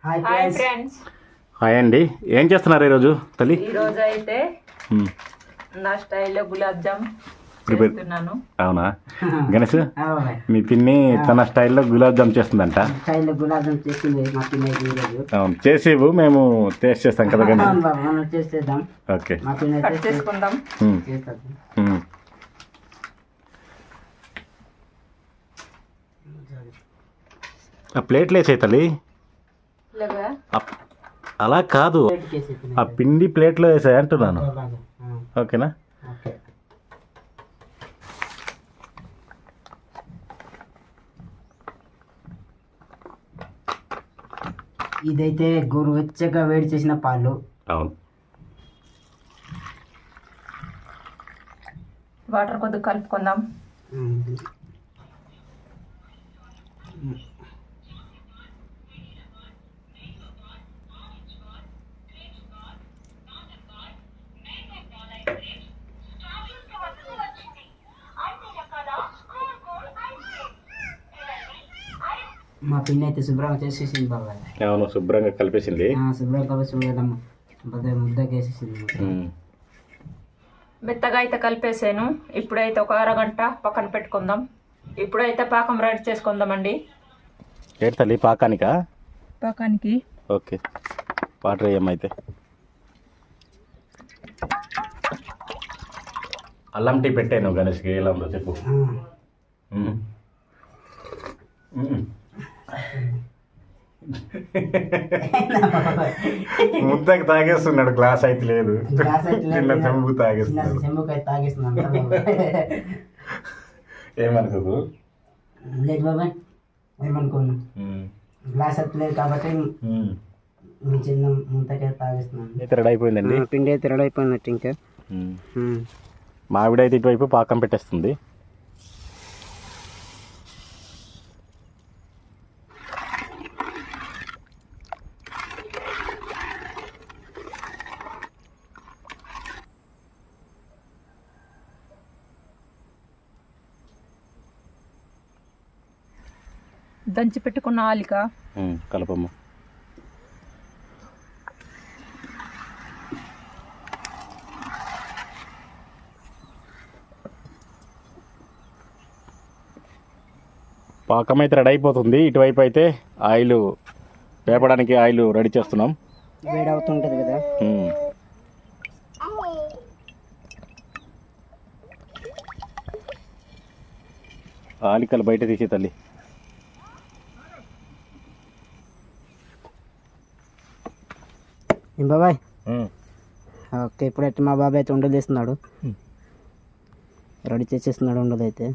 Hi friends. Hi అండి. ఏం చేస్తున్నారు ఈరోజు తల్లి? ఈరోజు అయితే నా స్టైల్లో గులాబ్ జామ్ చేస్తున్నాను. అవునా గణేష్? మీ పిన్ని తన స్టైల్లో గులాబ్ జామ్ చేస్తుందంట. అవును, చేసేవు మేము టేస్ట్ చేస్తాం కదా గణేష్. ఓకే, చేసుకుందాం. ఆ ప్లేట్లు వేసే తల్లి. అలా కాదు, ఆ పిండి ప్లేట్లో వేసాయి అంటున్నాను. ఓకేనా? ఇదైతే గోరువెచ్చగా వేడి చేసిన పాలు. అవును, వాటర్ కొద్దిగా కలుపుకుందాం. మా పిన్ని అయితే శుభ్రంగా చేసేసింది బాబాయ్. అవును, శుభ్రంగా కలిపేసింది. శుభ్రంగా కలిపి ముద్దగా వేసేసింది. మెత్తగా అయితే కలిపేసాను. ఇప్పుడైతే ఒక అరగంట పక్కన పెట్టుకుందాం. ఇప్పుడైతే పాకం రెడీ చేసుకుందామండి. ఏంటి తల్లి, పాకానికి? Okay, water వేయమైతే. అల్లం టీ పెట్టాను గణేష్కి. ఎలాంలో చెప్పు. ముద్దకి తాగేస్తున్నాడు, గ్లాస్ అయితే లేదు. చిన్న చెంబు తాగేస్తున్నాడు. ఏమనుకోదు బాబాయ్, ఏమనుకోను. గ్లాస్ అయితే లేదు కాబట్టి చిన్న ముంతకే తాగేస్తున్నాను. రెడీ అయిపోయిందండి. పిండి అయితే రెడీ అయిపోయినట్టు. ఇంకా మావిడైతే ఇటువైపు పాకం పెట్టేస్తుంది. దంచి పెట్టుకున్న ఆలిక కలపమ్మ. పాకం అయితే రెడీ అయిపోతుంది. ఇటువైపు అయితే ఆయిల్ వేపడానికి ఆయిల్ రెడీ చేస్తున్నాం. వేడి అవుతుంటది కదా. ఆలికలు బయట తీసే తల్లి. బాబాయ్ ఓకే, ఇప్పుడైతే మా బాబాయ్ అయితే ఉండలు తీస్తున్నాడు. రెడీ చేసేస్తున్నాడు ఉండలు అయితే.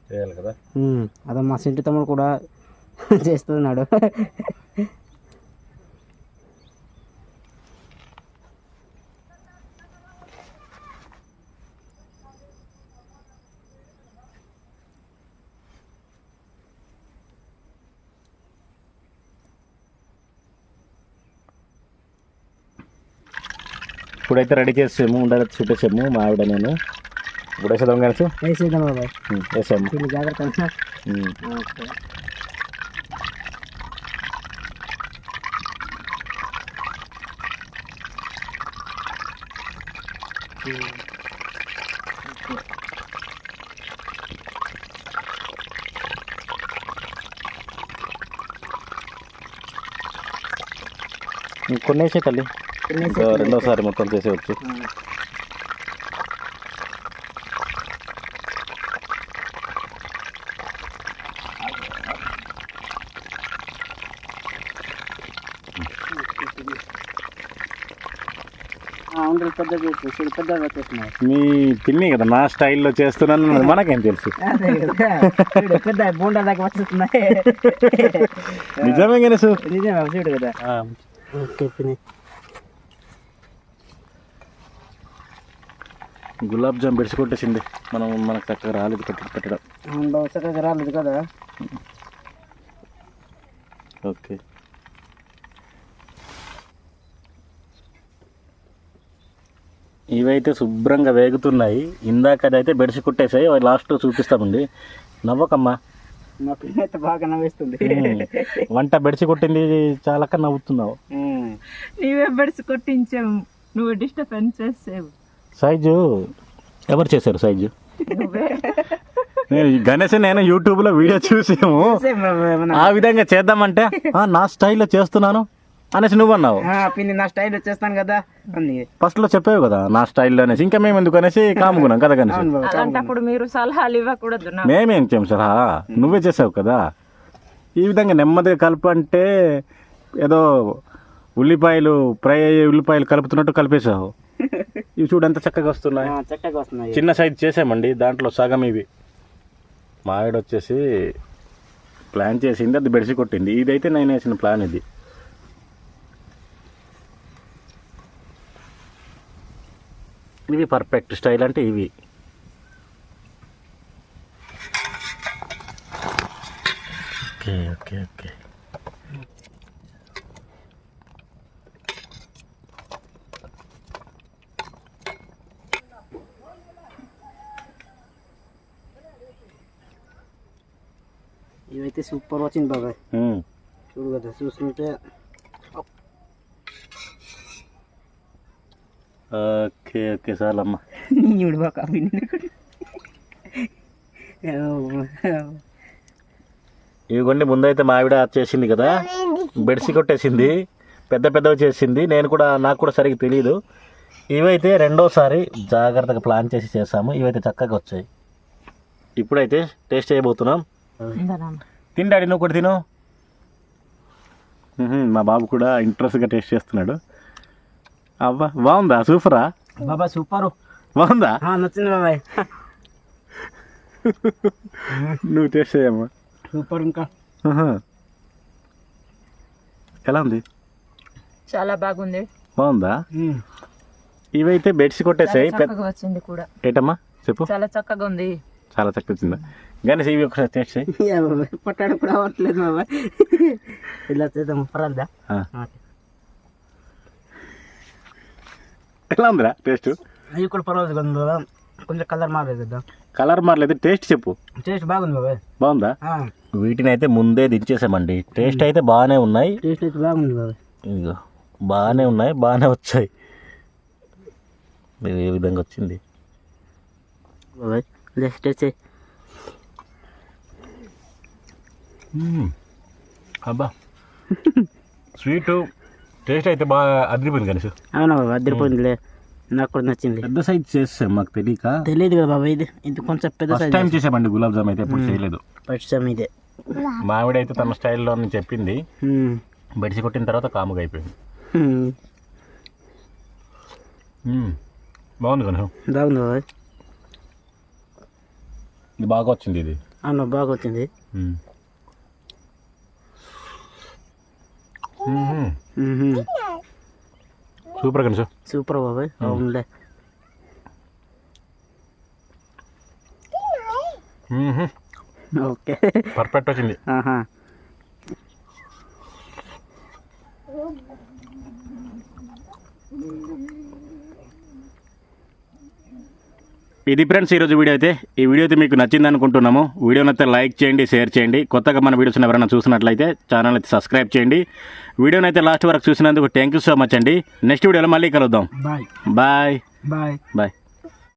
చేయాలి కదా. అదే మా సింటి తమ్ముడు కూడా చేస్తున్నాడు. ఇప్పుడైతే రెడీ చేసాము, ఉండలు చుట్టేసాము మా ఆవిడ నేను. ఇప్పుడు వేసేద్దాం కలిసి. వేసేద్దాం బాబాయ్, వేసాము. జాగ్రత్త. కొన్ని వేసే తల్లి, రెండోసారి మొత్తం చేసేవచ్చు. మీ పిన్ని కదా నా స్టైల్లో చేస్తున్నాను, మనకేం తెలుసు. బోండా దాకా వచ్చేస్తున్నాయి. నిజమే గణేష్, నిజమే చూడు కదా. గులాబ్ జామ్ బెడిసి కొట్టేసింది. మనకు చక్కగా రాలేదు పెట్టడం. చక్కగా రాలేదు కదా. ఓకే, ఇవైతే శుభ్రంగా వేగుతున్నాయి. ఇందాక అదైతే బెడిసి కుట్టేసాయి. లాస్ట్ చూపిస్తామండి. నవ్వకమ్మా. మా పిల్ల అయితే బాగా నవ్వేస్తుంది. వంట బెడిసి కొట్టింది చాలా నవ్వుతున్నావు. నీవే బెడిసి కొట్టించావు, నువ్వు డిస్టర్బెన్స్ చేసావు. సైజు ఎవరు చేశారు సైజు? నువ్వే. నేను గణేష్ నేను యూట్యూబ్లో వీడియో చూసాము, ఆ విధంగా చేద్దామంటే నా స్టైల్లో చేస్తున్నాను అనేసి నువ్వు అన్నావు. పిన్ని నా స్టైల్ వచ్చేస్తాను కదా అని ఫస్ట్లో చెప్పావు కదా నా స్టైల్లో అనేసి, ఇంకా మేము ఎందుకు అనేసి కాముకున్నాం కదా గణేష్. అలాంటప్పుడు మీరు సలహాలు ఇవ్వకూడదు. మేమేం చేయం సలహా, నువ్వే చేసావు కదా. ఈ విధంగా నెమ్మదిగా కలపంటే ఏదో ఉల్లిపాయలు ఫ్రై అయ్యే ఉల్లిపాయలు కలుపుతున్నట్టు కలిపేసావు. ఇవి చూడు ఎంత చక్కగా వస్తున్నాయి. చక్కగా వస్తున్నాయి. చిన్న సైజ్ చేసామండి, దాంట్లో సగం ఇవి. మా ఆవిడ వచ్చేసి ప్లాన్ చేసింది, అది బెడిసి కొట్టింది. ఇదైతే నేను వేసిన ప్లాన్ ఇది. ఇవి పర్ఫెక్ట్ స్టైల్ అంటే ఇవి. Okay okay okay. ఇవైతే సూపర్ వచ్చింది బాబాయ్. చూడు కదా, చూస్తుంటే ఓకే ఓకే చాలమ్మా. చూడు బాగా ఇవి కొన్ని ముందైతే మా ఆవిడ చేసింది కదా, బెడిసి కొట్టేసింది, పెద్ద పెద్దవి చేసింది. నాకు కూడా సరిగ్గా తెలియదు. ఇవైతే రెండోసారి జాగ్రత్తగా ప్లాన్ చేసి చేసాము. ఇవైతే చక్కగా వచ్చాయి. ఇప్పుడైతే టేస్ట్ చేయబోతున్నాం. తిండాడి, నువ్వు కూడా తిను. మా బాబు కూడా ఇంట్రెస్ట్గా టేస్ట్ చేస్తున్నాడు. అవ్వా బాగుందా? సూపరా బాబా? సూపరు. బాగుందా? నచ్చింది బాబాయ్. నువ్వు టేస్ట్ చేయమ్మా. సూపర్. ఇంకా ఎలా ఉంది? చాలా బాగుంది. బాగుందా? ఇవైతే బెడ్స్ కొట్టేసాయి. చక్కగా వచ్చింది కూడా. ఏంటమ్మా చెప్పు. చాలా చక్కగా ఉంది. చాలా చక్కగా వచ్చిందా? గణేష్ ఇవి ఒకసారి టేస్ట్ చేయి. పట్టాడు కూడా అవ్వట్లేదు బాబాయ్. ఇలా చేద్దాం పర్వాలేదా? ఎలా ఉందిరా టేస్ట్? అవి కూడా పర్వాలేదు కదా, కొంచెం కలర్ మారలేదు కదా. కలర్ మారలేదు, టేస్ట్ చెప్పు. టేస్ట్ బాగుంది బాబాయ్. బాగుందా? వీటిని అయితే ముందే దించేసామండి. టేస్ట్ అయితే బాగానే ఉన్నాయి. టేస్ట్ అయితే బాగుంది బాబాయ్. ఇదిగో బాగానే ఉన్నాయి, బాగానే వచ్చాయి. ఏ విధంగా వచ్చింది బాబాయ్? టేస్ట్ అబ్బా స్వీట్ టేస్ట్ అయితే బాగా అదిరిపోయింది కనీసం. అవునా బాబా? అదిరిపోయిందిలే, నాకు కూడా నచ్చింది. పెద్ద సైజ్ చేసాం, మాకు తెలియదు కదా బాబా. ఇది కొంచెం పెద్ద సైజ్ టైం చేసామండి. గులాబ్ జామ్ అయితే ఎప్పుడు చేయలేదు. ఫస్ట్ టైం ఇదే. మావిడ అయితే తన స్టైల్లో చెప్పింది, బెడిసి కొట్టిన తర్వాత కాముగా అయిపోయింది. బాగుంది కనీసం. బాగుంది బాబాయ్. ఇది బాగా వచ్చింది. ఇది అవును బాగా వచ్చింది. సూపర్ కనీసం. సూపర్ బాబాయ్. అవునులే. ఓకే పర్ఫెక్ట్ వచ్చింది. ఇది ఫ్రెండ్స్ ఈరోజు వీడియో అయితే. ఈ వీడియో అయితే మీకు నచ్చింది అనుకుంటున్నాము. వీడియోని అయితే లైక్ చేయండి, షేర్ చేయండి. కొత్తగా మన వీడియోస్ ఎవరైనా చూసినట్లయితే ఛానల్ అయితే సబ్స్క్రైబ్ చేయండి. వీడియోని అయితే లాస్ట్ వరకు చూసినందుకు థ్యాంక్ యూ సో మచ్ అండి. నెక్స్ట్ వీడియోలో మళ్ళీ కలుద్దాం. Bye bye bye bye.